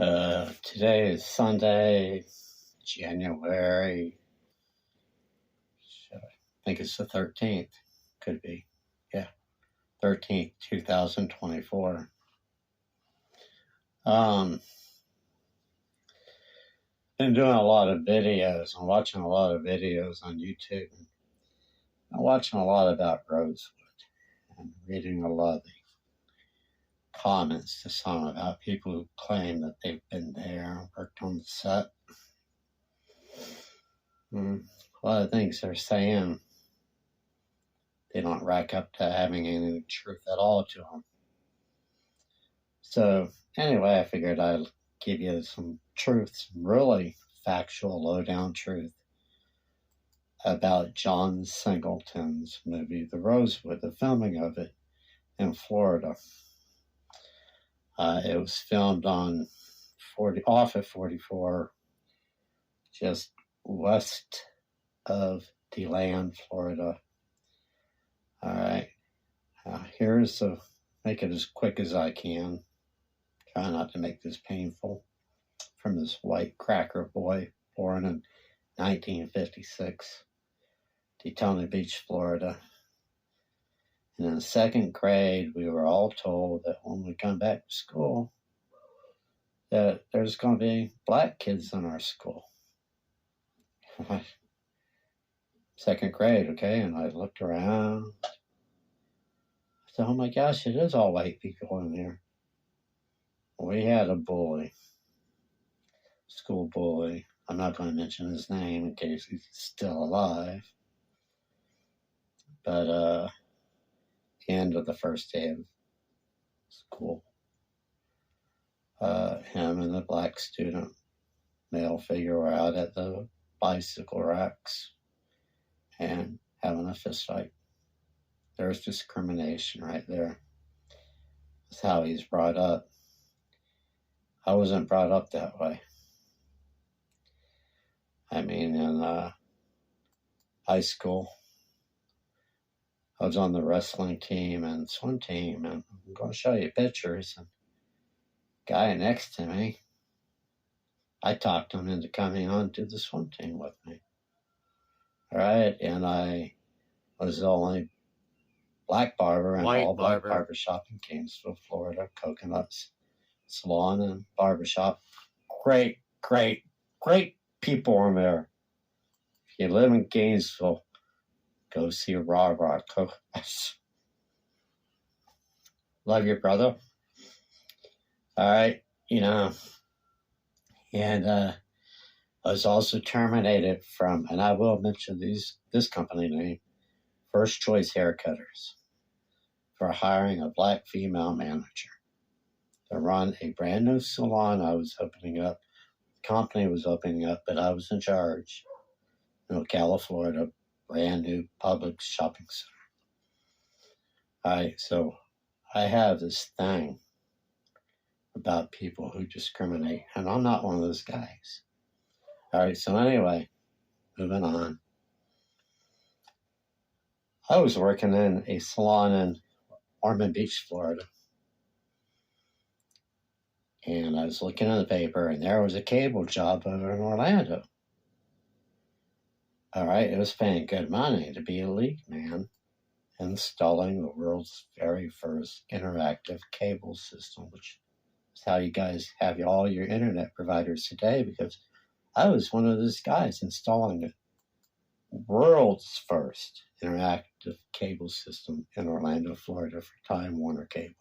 Today is Sunday, January, I think it's the 13th. Could be. Yeah, 13th, 2024. Been doing a lot of videos. I'm watching a lot of videos on YouTube. I'm watching a lot about Rosewood and reading a lot of the comments to some about people who claim that they've been there and worked on the set. A lot of things they're saying, they don't rack up to having any truth at all to them. So anyway, I figured I'd give you some truth, some really factual, low-down truth about John Singleton's movie, The Rosewood, the filming of it in Florida. It was filmed off at 44, just west of DeLand, Florida. All right. Make it as quick as I can. Try not to make this painful. From this white cracker boy born in 1956, Daytona Beach, Florida. And in the second grade, we were all told that when we come back to school, that there's going to be black kids in our school. Second grade, okay? And I looked around. I said, oh my gosh, it is all white people in here. We had a bully, school bully. I'm not going to mention his name in case he's still alive. But end of the first day of school, him and the black student, male figure, were out at the bicycle racks and having a fist fight. There's discrimination right there. That's how he's brought up. I wasn't brought up that way. I mean, in high school, I was on the wrestling team and swim team, and I'm going to show you pictures. And the guy next to me, I talked him into coming on to the swim team with me. All right, and I was the only black barber in all black barber shop in Gainesville, Florida, Coconuts Salon and Barbershop. Great, great, great people in there. If you live in Gainesville, go see Coconuts. Love your brother. All right, and I was also terminated from, and I will mention this company name, First Choice Haircutters, for hiring a black female manager to run a brand new salon I was opening up. The company was opening up, but I was in charge. Ocala, Florida, brand new public shopping center. All right, so I have this thing about people who discriminate, and I'm not one of those guys. All right, so anyway, moving on. I was working in a salon in Ormond Beach, Florida. And I was looking in the paper, and there was a cable job over in Orlando. All right, it was paying good money to be a lead man, installing the world's very first interactive cable system, which is how you guys have all your internet providers today, because I was one of those guys installing it. World's first interactive cable system in Orlando, Florida for Time Warner Cable.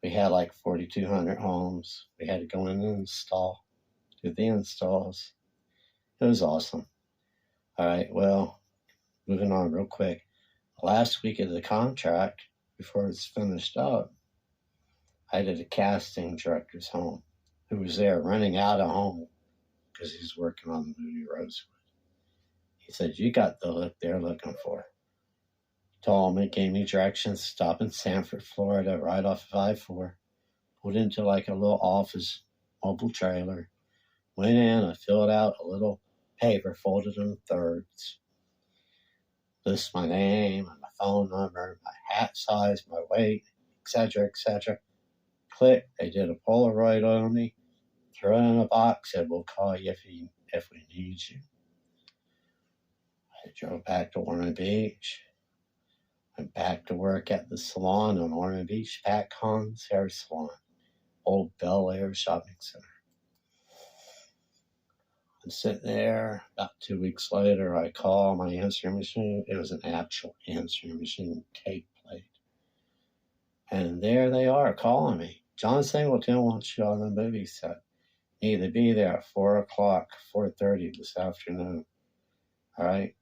We had like 4,200 homes. We had to go in and do the installs. It was awesome. All right, well, moving on real quick. Last week of the contract, before it's finished up, I did a casting director's home who was there renting out a home because he's working on the movie Rosewood. He said, you got the look they're looking for. He told me, gave me directions, stop in Sanford, Florida, right off of I-4. Pulled into like a little office mobile trailer. Went in, I filled out a little paper, folded in thirds. List my name and my phone number, my hat size, my weight, etc., etc. click. They did a Polaroid on me, threw it in a box, said, we'll call you if we need you. I drove back to Ormond Beach. Went back to work at the salon on Ormond Beach, Pat Con's hair salon, old Bel Air shopping center. I'm sitting there. About 2 weeks later, I call my answering machine. It was an actual answering machine, tape played. And there they are calling me. John Singleton wants you on the movie set. Need to be there at 4 o'clock, 4:30 this afternoon. All right?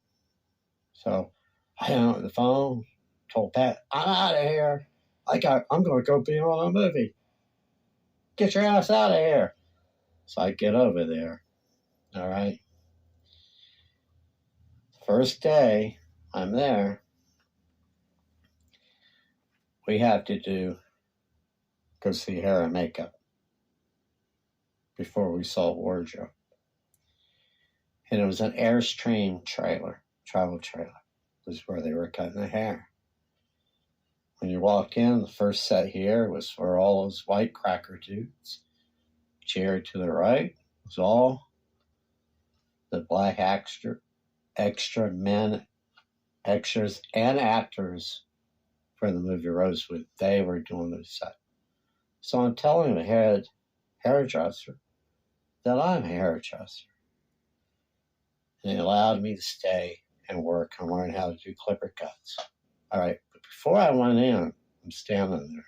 So I hung up the phone, told Pat, I'm out of here. I'm going to go be on a movie. Get your ass out of here. So I get over there. All right? First day I'm there, we have to go see hair and makeup before we saw wardrobe. And it was an Airstream travel trailer. Was where they were cutting the hair. When you walk in, the first set here was for all those white cracker dudes. Chair to the right was all the black extras and actors for the movie Rosewood. They were doing the set. So I'm telling the head hairdresser that I'm a hairdresser. And it allowed me to stay and work and learn how to do clipper cuts. All right, but before I went in, I'm standing there.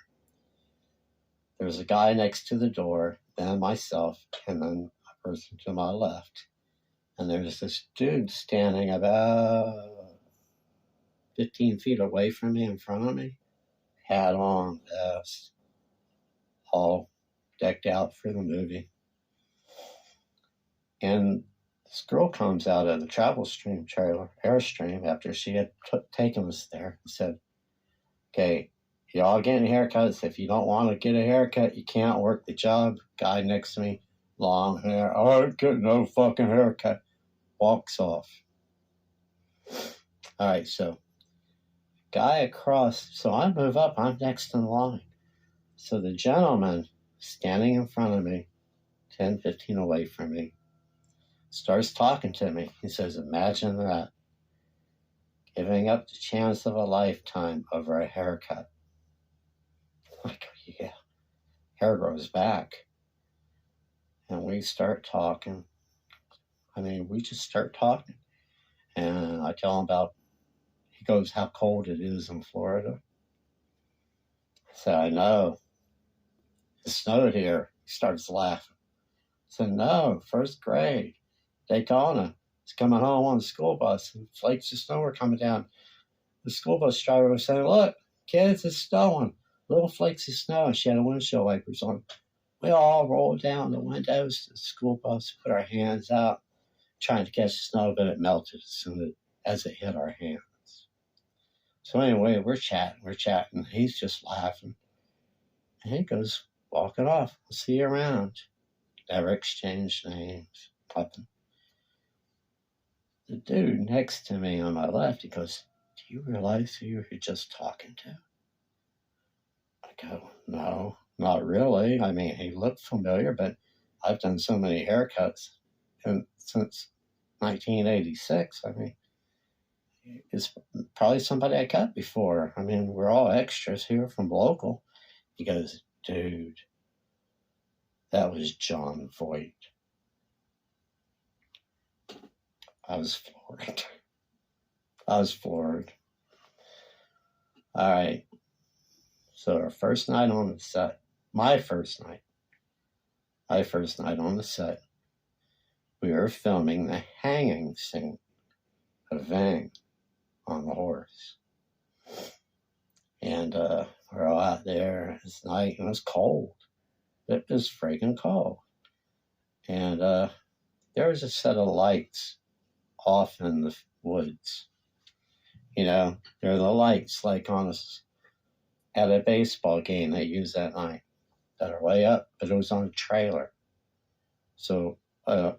There's a guy next to the door, then myself, and then a person to my left. And there's this dude standing about 15 feet away from me, in front of me. Hat on, vest, all decked out for the movie. And this girl comes out of the travel stream trailer, Airstream, after she had taken us there, and said, okay, y'all getting haircuts. If you don't want to get a haircut, you can't work the job. Guy next to me, long hair. I ain't getting no fucking haircut. Walks off. All right, so guy across. So I move up. I'm next in line. So the gentleman standing in front of me, 10, 15 away from me, starts talking to me. He says, imagine that. Giving up the chance of a lifetime over a haircut. I go, yeah. Hair grows back. And we start talking. We just start talking. And I tell him about, he goes, how cold it is in Florida. I said, I know. It snowed here. He starts laughing. I said, no, first grade. Daytona. He's coming home on the school bus, and flakes of snow were coming down. The school bus driver was saying, look, kids, it's snowing. Little flakes of snow, and she had windshield wipers on. We all rolled down the windows of the school bus, put our hands out, trying to catch the snow, but it melted as soon as it hit our hands. So anyway, we're chatting. He's just laughing. And he goes walking off. I'll see you around. Never exchanged names. Nothing. The dude next to me on my left, he goes, do you realize who you were just talking to? I go, no, not really. He looked familiar, but I've done so many haircuts since 1986. It's probably somebody I cut before. We're all extras here from local. He goes, dude, that was John Voight. I was floored. All right. So our first night on the set, my first night on the set, we were filming the hanging scene of Ving on the horse. And we're all out there. It's night and it's cold. It was freaking cold. And there was a set of lights off in the woods. There are the lights like at a baseball game they use that night that are way up, but it was on a trailer. So, four-wheel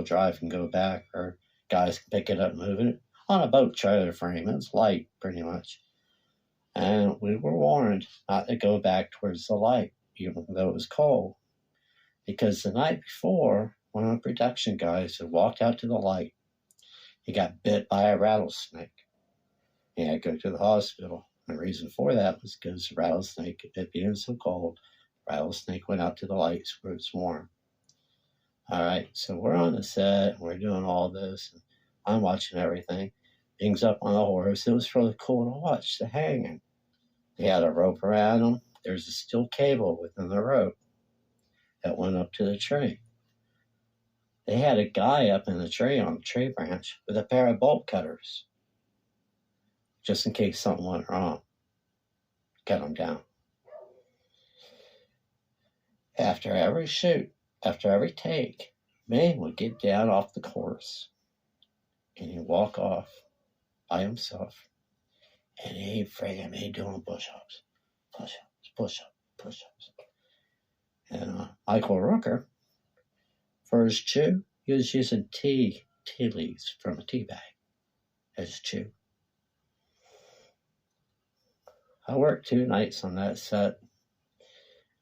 drive can go back, or guys can pick it up and move it on a boat trailer frame. It's light, pretty much. And we were warned not to go back towards the light, even though it was cold. Because the night before, one of the production guys had walked out to the light. He got bit by a rattlesnake. He had to go to the hospital. The reason for that was because the rattlesnake, it being so cold, rattlesnake went out to the lights where it's warm. All right, so we're on the set, we're doing all this, and I'm watching everything. Ving's up on the horse. It was really cool to watch the hanging. They had a rope around him. There's a steel cable within the rope that went up to the tree. They had a guy up in the tree on the tree branch with a pair of bolt cutters, just in case something went wrong. Cut him down. After every shoot, after every take, Ving would get down off the horse and he'd walk off by himself and he'd friggin' be doing push-ups. And Michael Rooker, for his chew, he was using tea leaves from a tea bag as chew. I worked 2 nights on that set.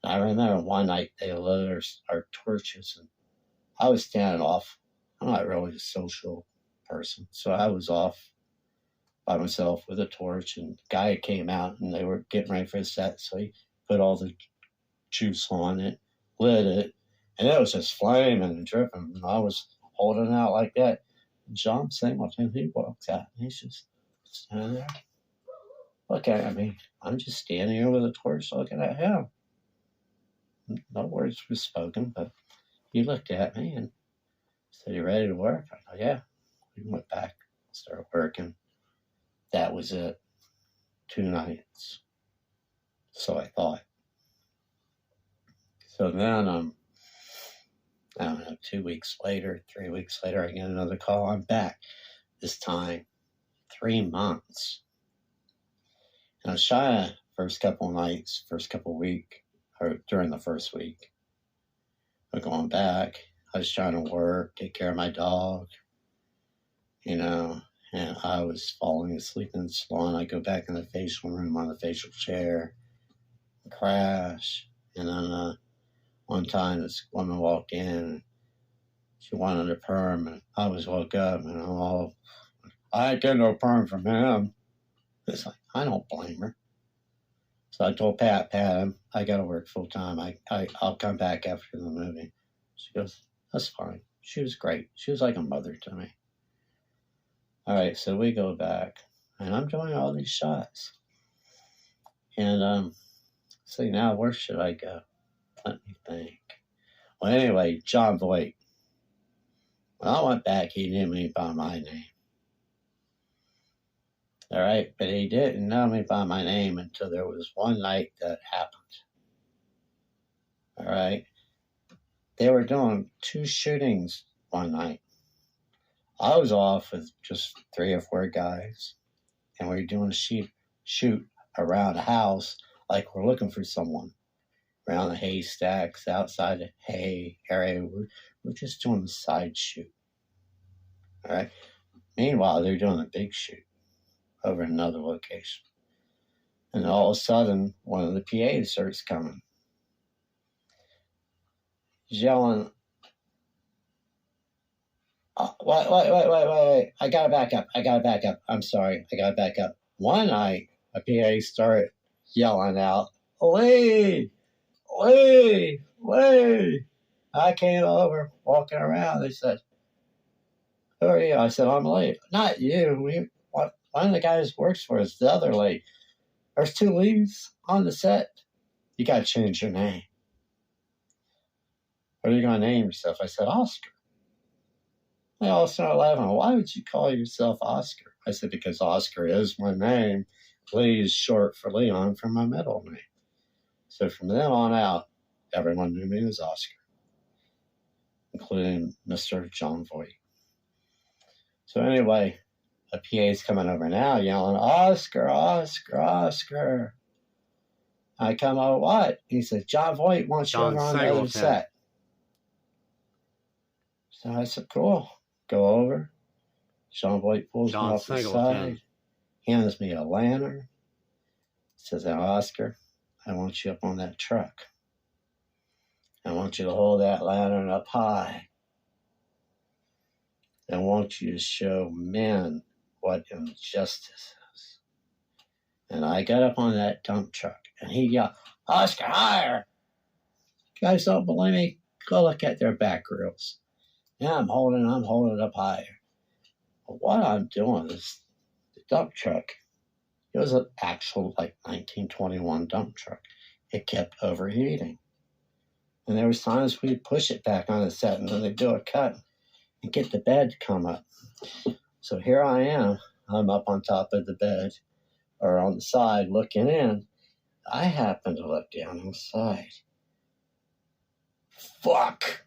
I remember one night they lit our torches, and I was standing off. I'm not really a social person, so I was off by myself with a torch, and the guy came out, and they were getting ready for the set, so he put all the juice on it, lit it, and it was just flaming and dripping, and I was holding out like that. And John Singleton, he walks out, and he's just standing there looking at me. I'm just standing here with a torch looking at him. No words were spoken, but he looked at me and said, "You ready to work?" I go, "Yeah." We went back, started working. That was it. 2 nights. So I thought. So then, I don't know, 2 weeks later, 3 weeks later, I get another call. I'm back. This time, 3 months. And I was shy first couple of nights, first couple of weeks, or during the first week. But going back, I was trying to work, take care of my dog, and I was falling asleep in the salon. I go back in the facial room on the facial chair, crash, and then one time this woman walked in, she wanted a perm, and I was woke up, and I'm all, I ain't getting no perm from him. It's like, I don't blame her. So I told Pat, I got to work full time. I'll come back after the movie. She goes, that's fine. She was great. She was like a mother to me. All right, so we go back, and I'm doing all these shots. And see, now where should I go? Let me think. Well, anyway, John Voight. When I went back, he knew me by my name. All right, but he didn't know me by my name until there was one night that happened. All right. They were doing 2 shootings one night. I was off with just 3 or 4 guys, and we were doing a shoot around a house like we're looking for someone. Around the haystacks, outside the hay area. We're just doing a side shoot. All right. Meanwhile, they're doing a big shoot over in another location. And all of a sudden, one of the PAs starts coming. He's yelling, wait. I gotta back up. I'm sorry. I gotta back up. One night, a PA started yelling out, Lee! I came over, walking around. They said, who are you? I said, I'm Lee. Not you. One of the guys works for us, the other Lee. There's 2 Lees on the set. You got to change your name. What are you going to name yourself? I said, Oscar. They all started laughing. Why would you call yourself Oscar? I said, because Oscar is my name. Lee is short for Leon for my middle name. So from then on out, everyone knew me as Oscar, including Mr. John Voight. So anyway, a PA's coming over now yelling, Oscar. I come over, what? He says, John Voight wants you over on the other set. So I said, cool. Go over. John Voight pulls me off the side, hands me a lantern. Says, now, Oscar, I want you up on that truck. I want you to hold that lantern up high. I want you to show men what injustice is. And I got up on that dump truck, and he yelled, Oscar, higher! You guys don't believe me? Go look at their back grills. Yeah, I'm holding it up higher. But what I'm doing is the dump truck, it was an actual, 1921 dump truck. It kept overheating. And there was times we'd push it back on the set, and then they'd do a cut and get the bed to come up. So here I am. I'm up on top of the bed, or on the side looking in. I happen to look down on the side. Fuck!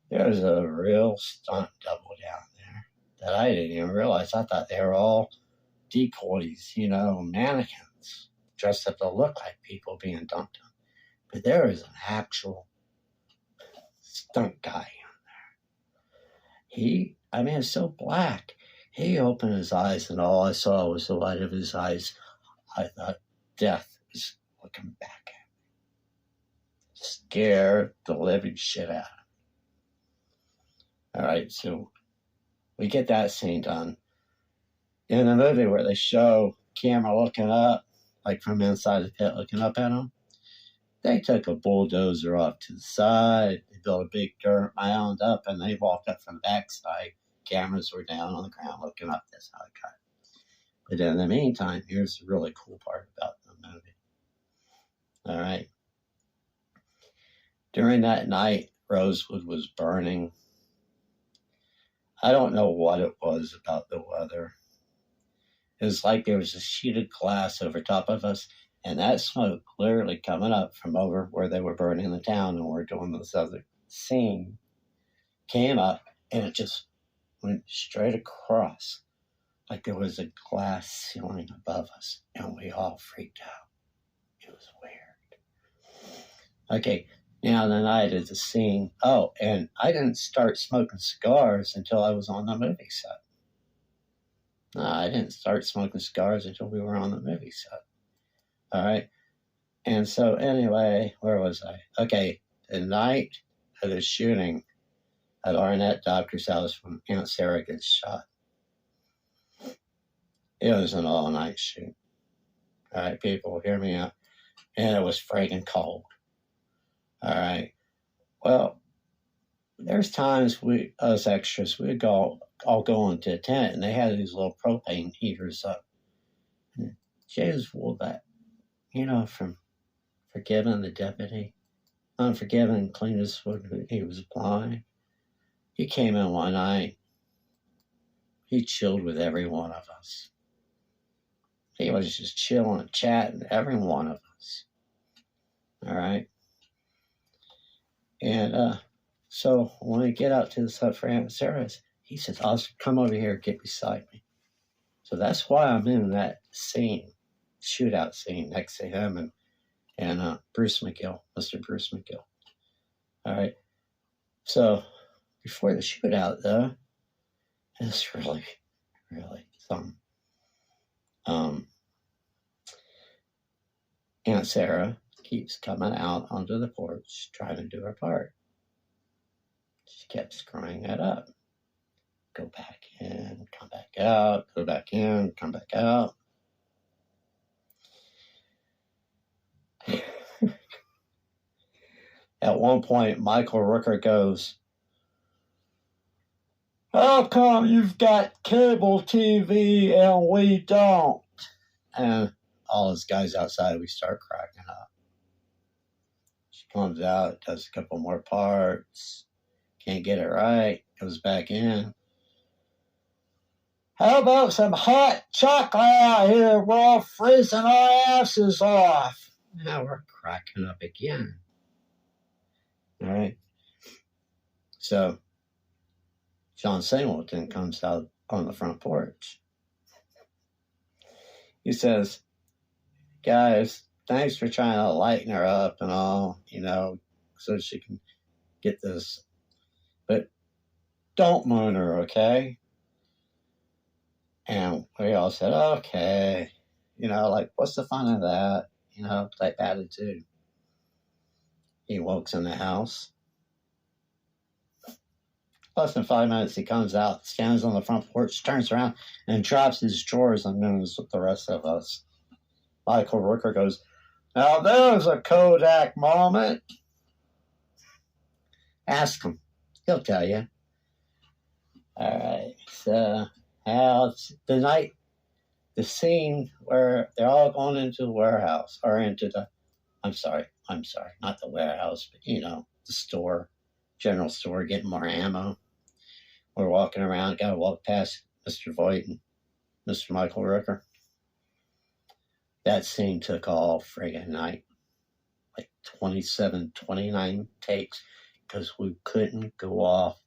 There's a real stunt double down there that I didn't even realize. I thought they were all decoys, mannequins, dressed up to look like people being dumped on. But there is an actual stunt guy in there. It's so black. He opened his eyes, and all I saw was the light of his eyes. I thought death was looking back at me. Scared the living shit out of me. All right, so we get that scene done. In the movie where they show camera looking up, from inside the pit looking up at them, they took a bulldozer off to the side. They built a big dirt mound up, and they walked up from the backside. Cameras were down on the ground looking up. That's how it got. But in the meantime, here's the really cool part about the movie. All right. During that night, Rosewood was burning. I don't know what it was about the weather. It was like there was a sheet of glass over top of us, and that smoke clearly coming up from over where they were burning the town and we're doing this other scene came up, and it just went straight across like there was a glass ceiling above us, and we all freaked out. It was weird. Okay, now the night of the scene. Oh, and I didn't start smoking cigars until I was on the movie set. No, I didn't start smoking cigars until we were on the movie set. All right. And so anyway, where was I? Okay, the night of the shooting at Arnett Doctor's house when Aunt Sarah gets shot. It was an all-night shoot. All right, people, hear me out. And it was friggin' cold. All right. Well, there's times us extras, we'd all go into a tent, and they had these little propane heaters up. And James Woolbat, from Forgiven the Deputy, Unforgiven, Cleanest Wood he was blind. He came in one night. He chilled with every one of us. He was just chilling, chatting, every one of us. All right. And so when we get out to the sub for Aunt Sarah's, he says, Oscar, come over here, get beside me. So that's why I'm in that scene, shootout scene next to him and Bruce McGill, Mr. Bruce McGill. All right. So before the shootout, though, it's really, really something. Aunt Sarah keeps coming out onto the porch trying to do her part. She kept screwing it up. Go back in, come back out, go back in, come back out. At one point, Michael Rooker goes, how come you've got cable TV and we don't? And all us guys outside, we start cracking up. She comes out, does a couple more parts, can't get it right, goes back in. How about some hot chocolate out here? We're all freezing our asses off. Now we're cracking up again. All right. So John Singleton comes out on the front porch. He says, guys, thanks for trying to lighten her up and all, so she can get this. But don't moon her, okay? And we all said, okay, like, what's the fun of that? Type attitude. He walks in the house. Less than 5 minutes, he comes out, stands on the front porch, turns around, and drops his drawers and moves with the rest of us. Michael Rooker goes, "Now there's a Kodak moment." Ask him. He'll tell you. All right. So, the scene where they're all going into the warehouse, or into the, I'm sorry, not the warehouse, but, the store, general store, getting more ammo. We're walking around, got to walk past Mr. Voight and Mr. Michael Rooker. That scene took all friggin' night. Like 27, 29 takes, because we couldn't go off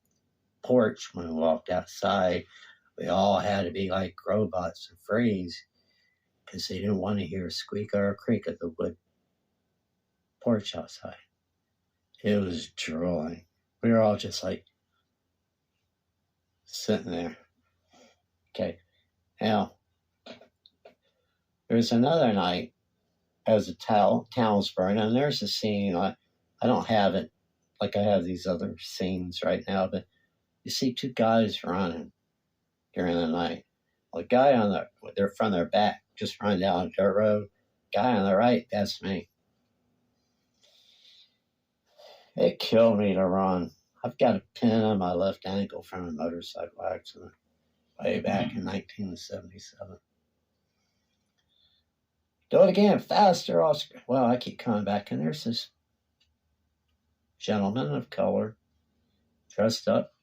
porch when we walked outside. We all had to be like robots and freeze, because they didn't want to hear a squeak or a creak of the wood porch outside. It was drooling. We were all just like sitting there. Okay. Now, there was another night as the town's burning, and there's a scene, I don't have it like I have these other scenes right now, but you see two guys running during the night. Well, the guy they're from their back, just running down a dirt road. Guy on the right, that's me. It killed me to run. I've got a pin on my left ankle from a motorcycle accident way back in 1977. Do it again, faster, Oscar. Well, I keep coming back, and there's this gentleman of color dressed up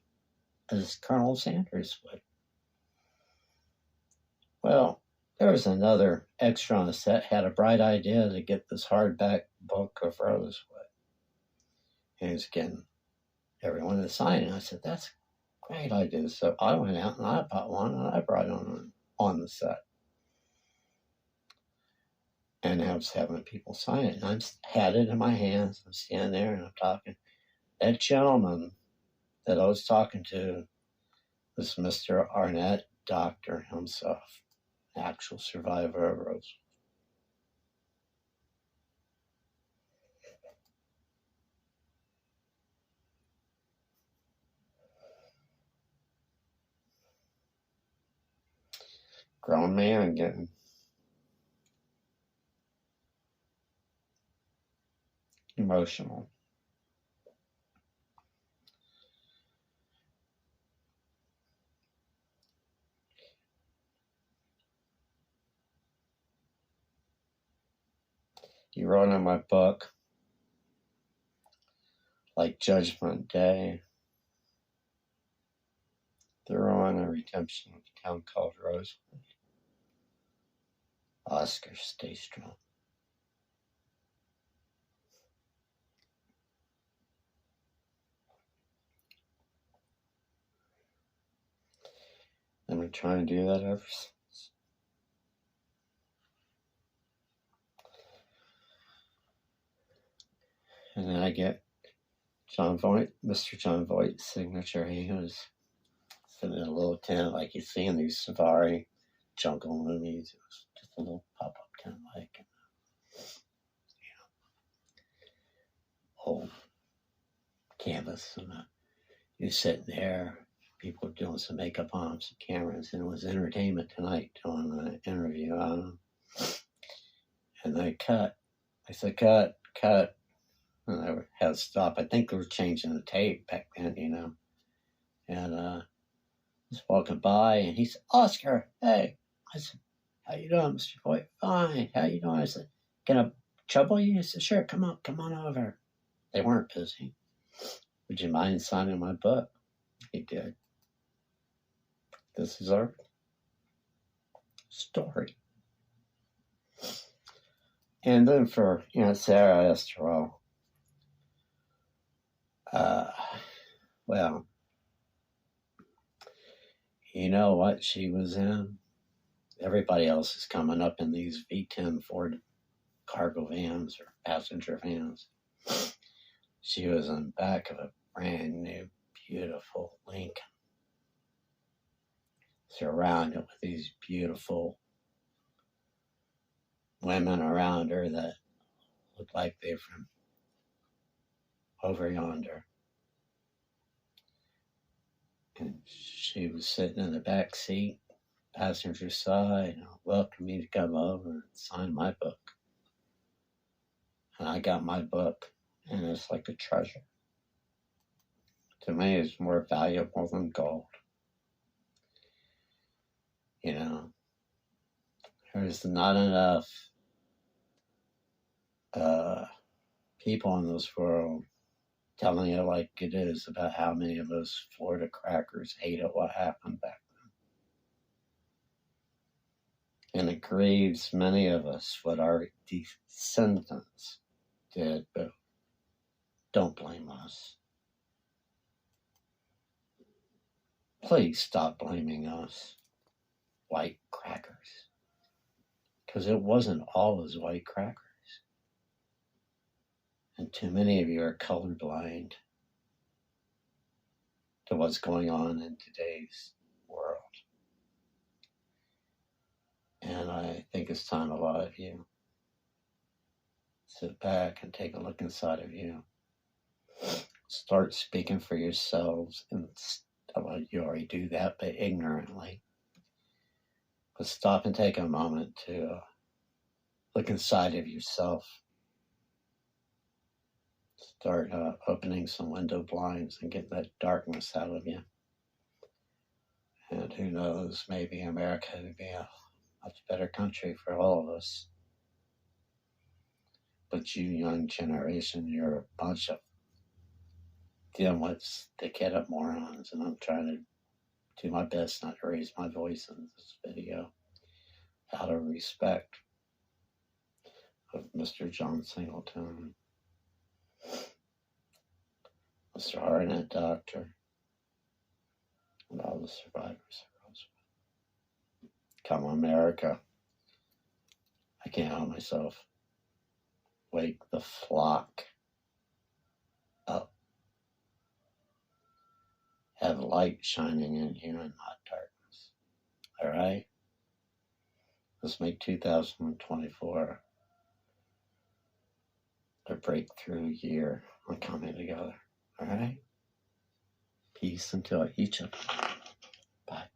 as Colonel Sanders would. Well, there was another extra on the set, had a bright idea to get this hardback book of Rosewood. And he was getting everyone to sign it. I said, that's a great idea. So I went out and I bought one, and I brought it on the set. And I was having people sign it. And I had it in my hands. I'm standing there and I'm talking. That gentleman that I was talking to was Mr. Arnett, doctor himself, actual survivor of Rosewood. Grown man getting emotional. He wrote in my book, like Judgment Day, the ruin and redemption of a town called Rosewood. Oscar, stay strong. I've been trying to do that ever since. And then I get Mr. John Voight's signature. He was sitting in a little tent like you see in these safari jungle movies. It was just a little pop-up tent like, old canvas. And he was sitting there. People were doing some makeup on him, some cameras, and it was Entertainment Tonight doing an interview on him. And they cut. I said, cut. And I had to stop. I think they were changing the tape back then, And I was walking by, and he said, Oscar, hey. I said, how you doing, Mr. Voight? Fine. How you doing? I said, can I trouble you? He said, sure, come on over. They weren't busy. Would you mind signing my book? He did. This is our story. And then for, Sarah asked her, well, you know what she was in? Everybody else is coming up in these V10 Ford cargo vans or passenger vans. She was in the back of a brand new, beautiful Lincoln, surrounded with these beautiful women around her that looked like they're from over yonder. And she was sitting in the back seat, passenger side, and welcomed me to come over and sign my book. And I got my book, and it's like a treasure. To me, it's more valuable than gold. You know, there's not enough people in this world telling it like it is about how many of those Florida crackers hated what happened back then. And it grieves many of us what our descendants did, but don't blame us. Please stop blaming us, white crackers. Because it wasn't always white crackers. And too many of you are colorblind to what's going on in today's world. And I think it's time a lot of you sit back and take a look inside of you. Start speaking for yourselves. And well, you already do that, but ignorantly. But stop and take a moment to look inside of yourself. Start opening some window blinds and get that darkness out of you. And who knows, maybe America would be a much better country for all of us. But you young generation, you're a bunch of dimwits, thick-headed morons, and I'm trying to do my best not to raise my voice in this video out of respect of Mr. John Singleton, Mr. Harnett Doctor, and all the survivors of Rosewood. Come on, America. I can't help myself. Wake the flock up. Have light shining in you and not darkness. All right? Let's make 2024 a breakthrough year on coming together. All right? Peace until each of you. Bye.